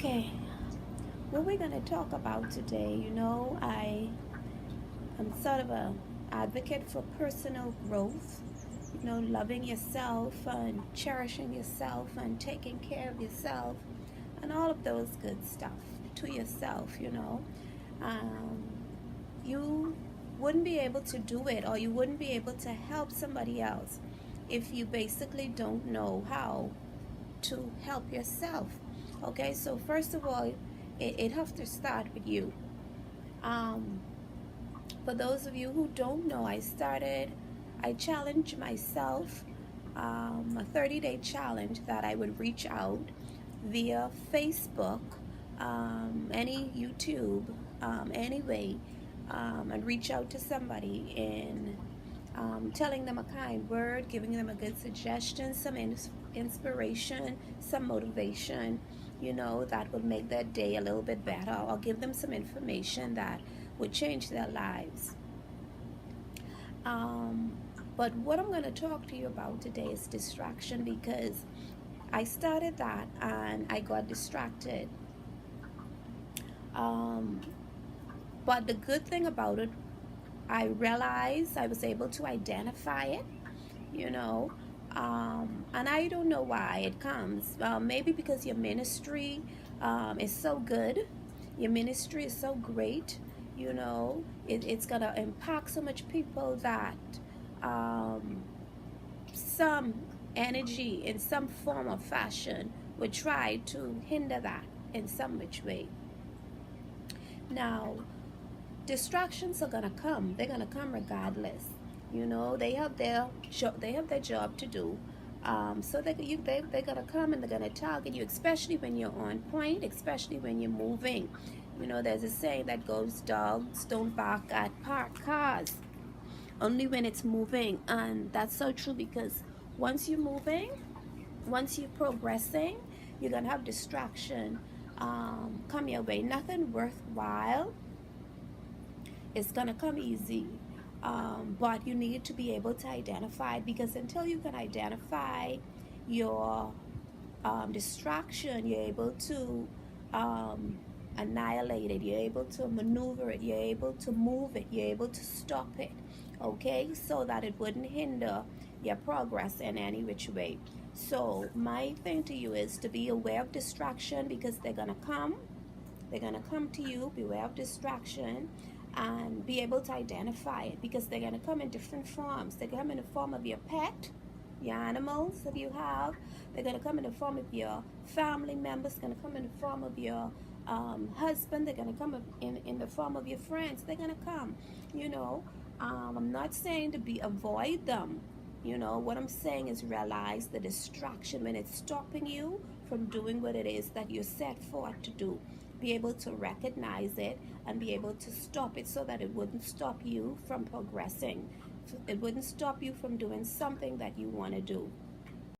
Okay, what we're going to talk about today, I am sort of a advocate for personal growth, loving yourself and cherishing yourself and taking care of yourself and all of those good stuff to yourself. Um, you wouldn't be able to do it, or you wouldn't be able to help somebody else if you basically don't know how to help yourself. Okay, so first of all, it has to start with you. Um, for those of you who don't know, I challenged myself, a 30-day challenge that I would reach out via Facebook, any YouTube, anyway, and reach out to somebody in telling them a kind word, giving them a good suggestion, some inspiration, some motivation, that would make their day a little bit better, or give them some information that would change their lives. But what I'm going to talk to you about today is distraction, because I started that and I got distracted. But the good thing about it, I realized I was able to identify it, and I don't know why it comes. Maybe because your ministry is so good, your ministry is so great, it's going to impact so much people that some energy in some form or fashion would try to hinder that in some which way. Now, distractions are gonna come. They're gonna come regardless. They have their job to do. So they're gonna come and they're gonna target you, especially when you're on point, especially when you're moving. There's a saying that goes, dogs don't bark at parked cars, only when it's moving. And that's so true, because once you're moving, once you're progressing, you're gonna have distraction come your way. Nothing worthwhile is gonna come easy, but you need to be able to identify it, because until you can identify your distraction, you're able to annihilate it, you're able to maneuver it, you're able to move it, you're able to stop it, okay, so that it wouldn't hinder your progress in any which way. So my thing to you is to be aware of distraction, because they're gonna come to you. Beware of distraction and be able to identify it, because they're gonna come in different forms. They come in the form of your pet, your animals that you have. They're gonna come in the form of your family members. They're gonna come in the form of your husband. They're gonna come in the form of your friends. They're gonna come. I'm not saying to avoid them. What I'm saying is realize the distraction when it's stopping you from doing what it is that you're set forth to do. Be able to recognize it and be able to stop it, so that it wouldn't stop you from progressing. It wouldn't stop you from doing something that you want to do.